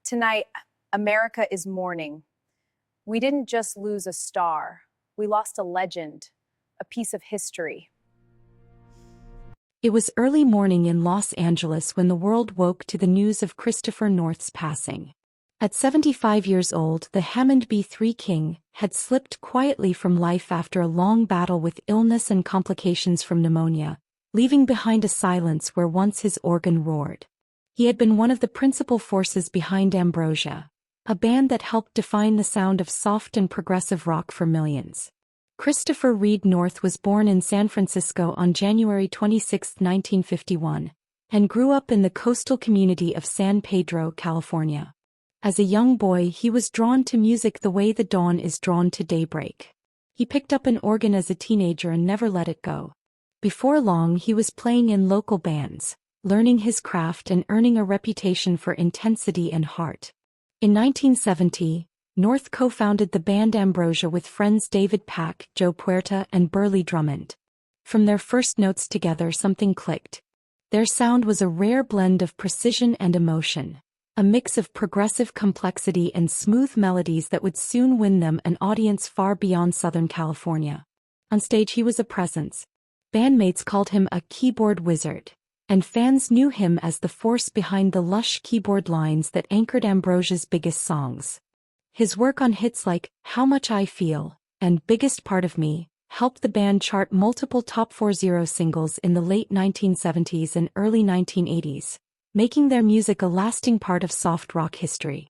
Tonight, America is mourning. We didn't just lose a star, we lost a legend, a piece of history. It was early morning in Los Angeles when the world woke to the news of Christopher North's passing. At 75 years old, the Hammond B3 king had slipped quietly from life after a long battle with illness and complications from pneumonia, leaving behind a silence where once his organ roared. He had been one of the principal forces behind Ambrosia, a band that helped define the sound of soft and progressive rock for millions. Christopher Reed North was born in San Francisco on January 26, 1951, and grew up in the coastal community of San Pedro, California. As a young boy, he was drawn to music the way the dawn is drawn to daybreak. He picked up an organ as a teenager and never let it go. Before long, he was playing in local bands, learning his craft and earning a reputation for intensity and heart. In 1970, North co-founded the band Ambrosia with friends David Pack, Joe Puerta, and Burley Drummond. From their first notes together, something clicked. Their sound was a rare blend of precision and emotion, a mix of progressive complexity and smooth melodies that would soon win them an audience far beyond Southern California. On stage, he was a presence. Bandmates called him a keyboard wizard, and fans knew him as the force behind the lush keyboard lines that anchored Ambrosia's biggest songs. His work on hits like How Much I Feel and Biggest Part of Me helped the band chart multiple top 40 singles in the late 1970s and early 1980s, making their music a lasting part of soft rock history.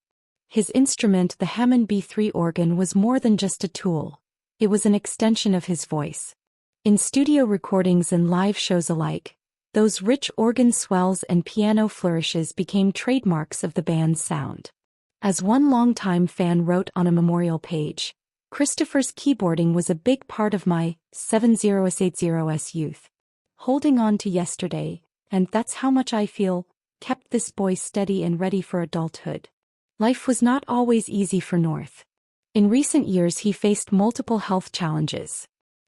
His instrument, the Hammond B3 organ, was more than just a tool. It was an extension of his voice. In studio recordings and live shows alike, those rich organ swells and piano flourishes became trademarks of the band's sound. As one longtime fan wrote on a memorial page, Christopher's keyboarding was a big part of my 70s-80s youth. Holding on to yesterday, and that's how much I feel, kept this boy steady and ready for adulthood. Life was not always easy for North. In recent years, he faced multiple health challenges.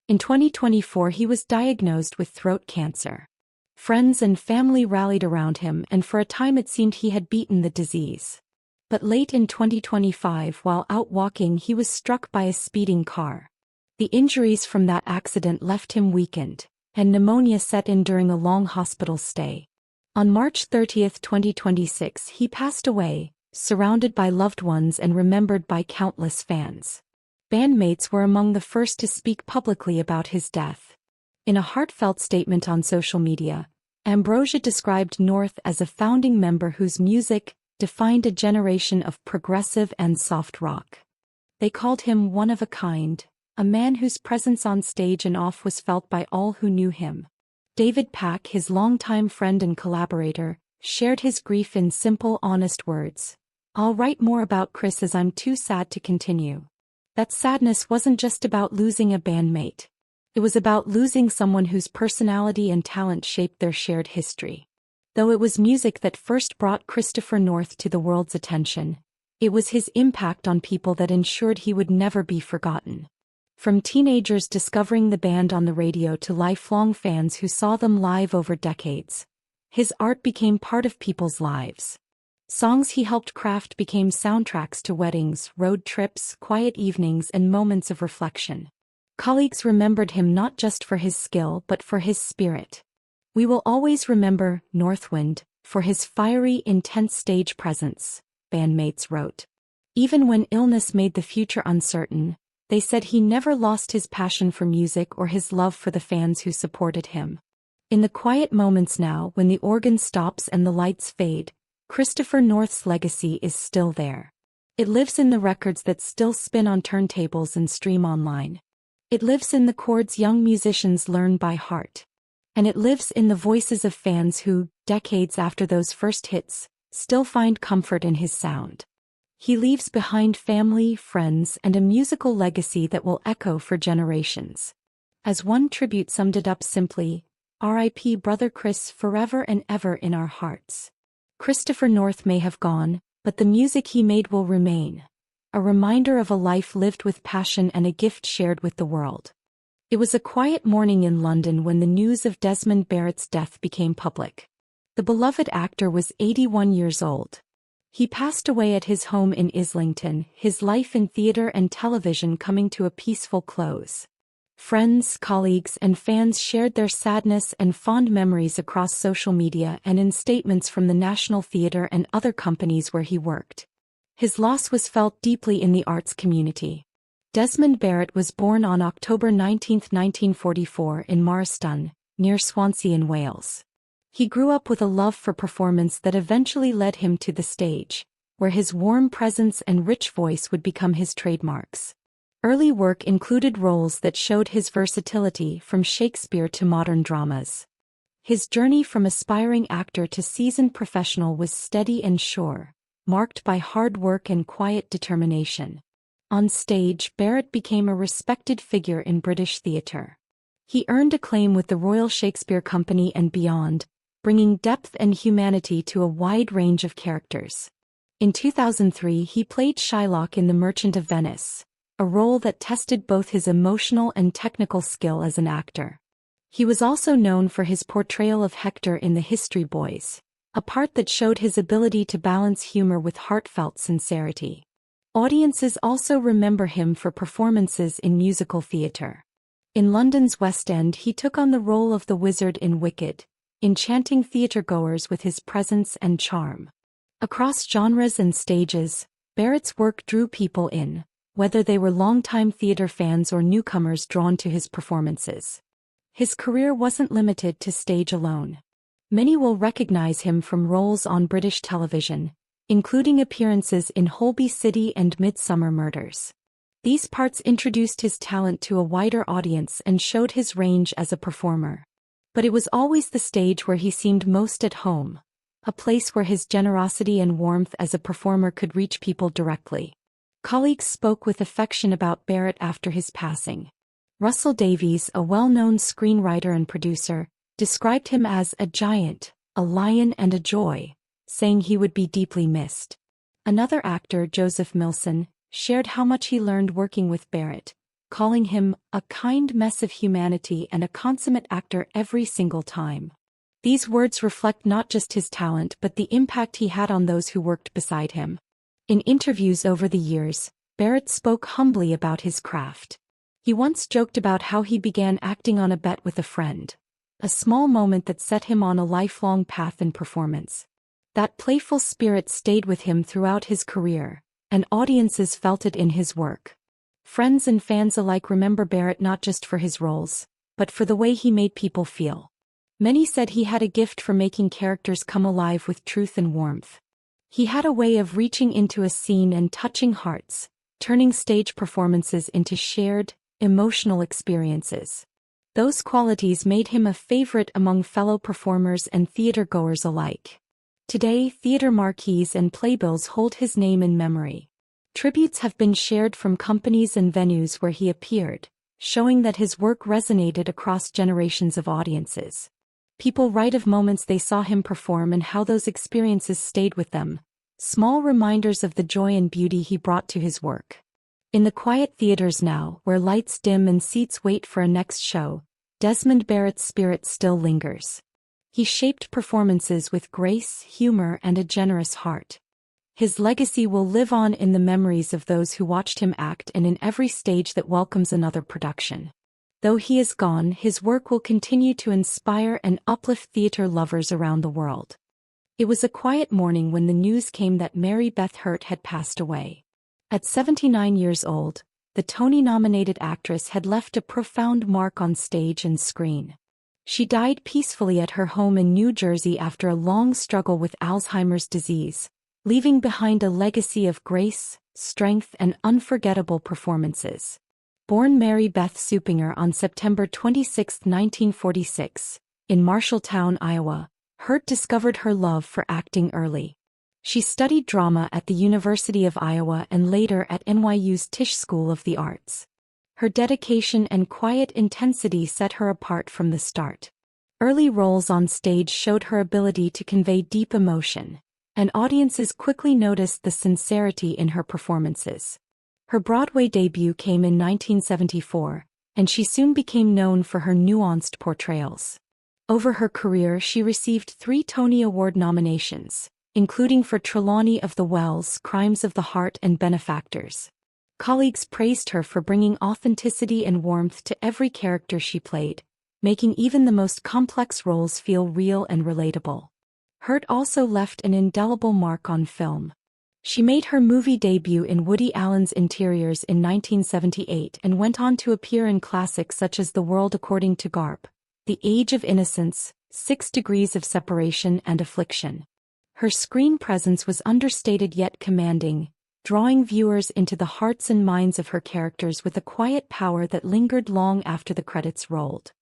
In 2024, he was diagnosed with throat cancer. Friends and family rallied around him, and for a time it seemed he had beaten the disease. But late in 2025, while out walking, he was struck by a speeding car. The injuries from that accident left him weakened, and pneumonia set in during a long hospital stay. On March 30, 2026, he passed away, surrounded by loved ones and remembered by countless fans. Bandmates were among the first to speak publicly about his death. In a heartfelt statement on social media, Ambrosia described North as a founding member whose music defined a generation of progressive and soft rock. They called him one of a kind, a man whose presence on stage and off was felt by all who knew him. David Pack, his longtime friend and collaborator, shared his grief in simple, honest words. "I'll write more about Chris as I'm too sad to continue." That sadness wasn't just about losing a bandmate. It was about losing someone whose personality and talent shaped their shared history. Though it was music that first brought Christopher North to the world's attention, it was his impact on people that ensured he would never be forgotten. From teenagers discovering the band on the radio to lifelong fans who saw them live over decades, his art became part of people's lives. Songs he helped craft became soundtracks to weddings, road trips, quiet evenings, and moments of reflection. Colleagues remembered him not just for his skill but for his spirit. "We will always remember Northwind for his fiery, intense stage presence," bandmates wrote. Even when illness made the future uncertain, they said he never lost his passion for music or his love for the fans who supported him. In the quiet moments now, when the organ stops and the lights fade, Christopher North's legacy is still there. It lives in the records that still spin on turntables and stream online. It lives in the chords young musicians learn by heart. And it lives in the voices of fans who, decades after those first hits, still find comfort in his sound. He leaves behind family, friends, and a musical legacy that will echo for generations. As one tribute summed it up simply, "R.I.P. Brother Chris, forever and ever in our hearts." Christopher North may have gone, but the music he made will remain. A reminder of a life lived with passion and a gift shared with the world. It was a quiet morning in London when the news of Desmond Barrit's death became public. The beloved actor was 81 years old. He passed away at his home in Islington, his life in theater and television coming to a peaceful close. Friends, colleagues, and fans shared their sadness and fond memories across social media and in statements from the National Theatre and other companies where he worked. His loss was felt deeply in the arts community. Desmond Barrit was born on October 19, 1944 in Marston, near Swansea in Wales. He grew up with a love for performance that eventually led him to the stage, where his warm presence and rich voice would become his trademarks. Early work included roles that showed his versatility from Shakespeare to modern dramas. His journey from aspiring actor to seasoned professional was steady and sure, marked by hard work and quiet determination. On stage, Barrit became a respected figure in British theatre. He earned acclaim with the Royal Shakespeare Company and beyond, bringing depth and humanity to a wide range of characters. In 2003 he played Shylock in The Merchant of Venice, a role that tested both his emotional and technical skill as an actor. He was also known for his portrayal of Hector in The History Boys, a part that showed his ability to balance humor with heartfelt sincerity. Audiences also remember him for performances in musical theatre. In London's West End he took on the role of the wizard in Wicked, enchanting theatregoers with his presence and charm. Across genres and stages, Barritt's work drew people in, whether they were longtime theatre fans or newcomers drawn to his performances. His career wasn't limited to stage alone. Many will recognize him from roles on British television, including appearances in Holby City and Midsummer Murders. These parts introduced his talent to a wider audience and showed his range as a performer. But it was always the stage where he seemed most at home, a place where his generosity and warmth as a performer could reach people directly. Colleagues spoke with affection about Barrit after his passing. Russell Davies, a well-known screenwriter and producer, described him as a giant, a lion and a joy, saying he would be deeply missed. Another actor, Joseph Milson, shared how much he learned working with Barrit, calling him a kind mess of humanity and a consummate actor every single time. These words reflect not just his talent but the impact he had on those who worked beside him. In interviews over the years, Barrit spoke humbly about his craft. He once joked about how he began acting on a bet with a friend, a small moment that set him on a lifelong path in performance. That playful spirit stayed with him throughout his career, and audiences felt it in his work. Friends and fans alike remember Barrit not just for his roles, but for the way he made people feel. Many said he had a gift for making characters come alive with truth and warmth. He had a way of reaching into a scene and touching hearts, turning stage performances into shared, emotional experiences. Those qualities made him a favorite among fellow performers and theatergoers alike. Today, theater marquees and playbills hold his name in memory. Tributes have been shared from companies and venues where he appeared, showing that his work resonated across generations of audiences. People write of moments they saw him perform and how those experiences stayed with them, small reminders of the joy and beauty he brought to his work. In the quiet theaters now, where lights dim and seats wait for a next show, Desmond Barritt's spirit still lingers. He shaped performances with grace, humor, and a generous heart. His legacy will live on in the memories of those who watched him act and in every stage that welcomes another production. Though he is gone, his work will continue to inspire and uplift theater lovers around the world. It was a quiet morning when the news came that Mary Beth Hurt had passed away. At 79 years old, the Tony-nominated actress had left a profound mark on stage and screen. She died peacefully at her home in New Jersey after a long struggle with Alzheimer's disease, leaving behind a legacy of grace, strength, and unforgettable performances. Born Mary Beth Supinger on September 26, 1946, in Marshalltown, Iowa, Hurt discovered her love for acting early. She studied drama at the University of Iowa and later at NYU's Tisch School of the Arts. Her dedication and quiet intensity set her apart from the start. Early roles on stage showed her ability to convey deep emotion, and audiences quickly noticed the sincerity in her performances. Her Broadway debut came in 1974, and she soon became known for her nuanced portrayals. Over her career she received 3 Tony Award nominations, including for Trelawney of the Wells, Crimes of the Heart and Benefactors. Colleagues praised her for bringing authenticity and warmth to every character she played, making even the most complex roles feel real and relatable. Hurt also left an indelible mark on film. She made her movie debut in Woody Allen's Interiors in 1978 and went on to appear in classics such as The World According to Garp, The Age of Innocence, 6 Degrees of Separation and Affliction. Her screen presence was understated yet commanding, drawing viewers into the hearts and minds of her characters with a quiet power that lingered long after the credits rolled.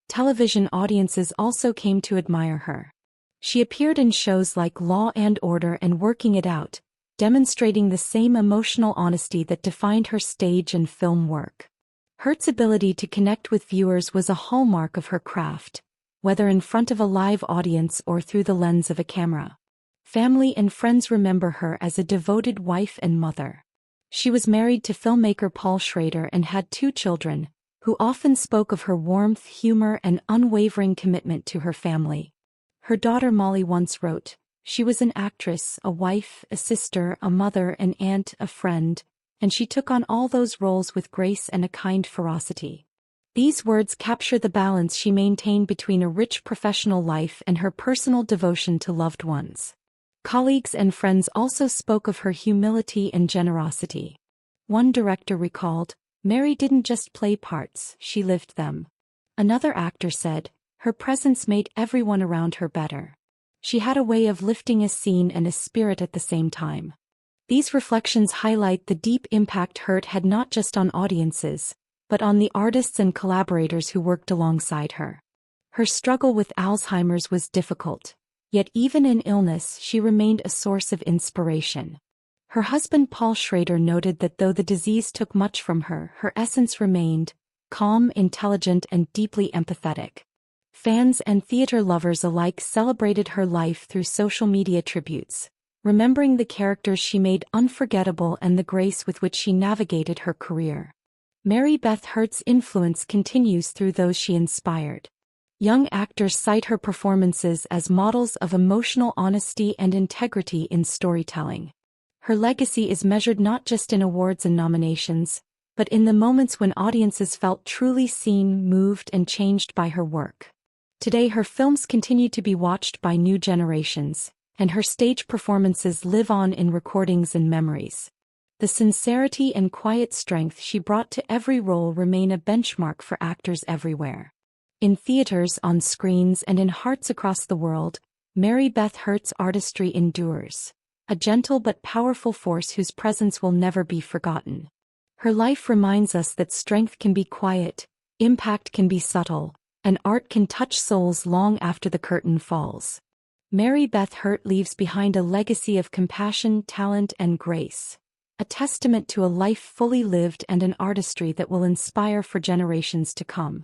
Television audiences also came to admire her. She appeared in shows like Law and Order and Working It Out, demonstrating the same emotional honesty that defined her stage and film work. Hurt's ability to connect with viewers was a hallmark of her craft, whether in front of a live audience or through the lens of a camera. Family and friends remember her as a devoted wife and mother. She was married to filmmaker Paul Schrader and had 2 children, who often spoke of her warmth, humor, and unwavering commitment to her family. Her daughter Molly once wrote, "She was an actress, a wife, a sister, a mother, an aunt, a friend, and she took on all those roles with grace and a kind ferocity." These words capture the balance she maintained between a rich professional life and her personal devotion to loved ones. Colleagues and friends also spoke of her humility and generosity. One director recalled, "Mary didn't just play parts, she lived them." Another actor said, "Her presence made everyone around her better. She had a way of lifting a scene and a spirit at the same time." These reflections highlight the deep impact Hurt had not just on audiences, but on the artists and collaborators who worked alongside her. Her struggle with Alzheimer's was difficult, yet even in illness she remained a source of inspiration. Her husband Paul Schrader noted that though the disease took much from her, her essence remained calm, intelligent, and deeply empathetic. Fans and theater lovers alike celebrated her life through social media tributes, remembering the characters she made unforgettable and the grace with which she navigated her career. Mary Beth Hurt's influence continues through those she inspired. Young actors cite her performances as models of emotional honesty and integrity in storytelling. Her legacy is measured not just in awards and nominations, but in the moments when audiences felt truly seen, moved, and changed by her work. Today her films continue to be watched by new generations, and her stage performances live on in recordings and memories. The sincerity and quiet strength she brought to every role remain a benchmark for actors everywhere. In theaters, on screens, and in hearts across the world, Mary Beth Hurt's artistry endures, a gentle but powerful force whose presence will never be forgotten. Her life reminds us that strength can be quiet, impact can be subtle, and art can touch souls long after the curtain falls. Mary Beth Hurt leaves behind a legacy of compassion, talent, and grace, a testament to a life fully lived and an artistry that will inspire for generations to come.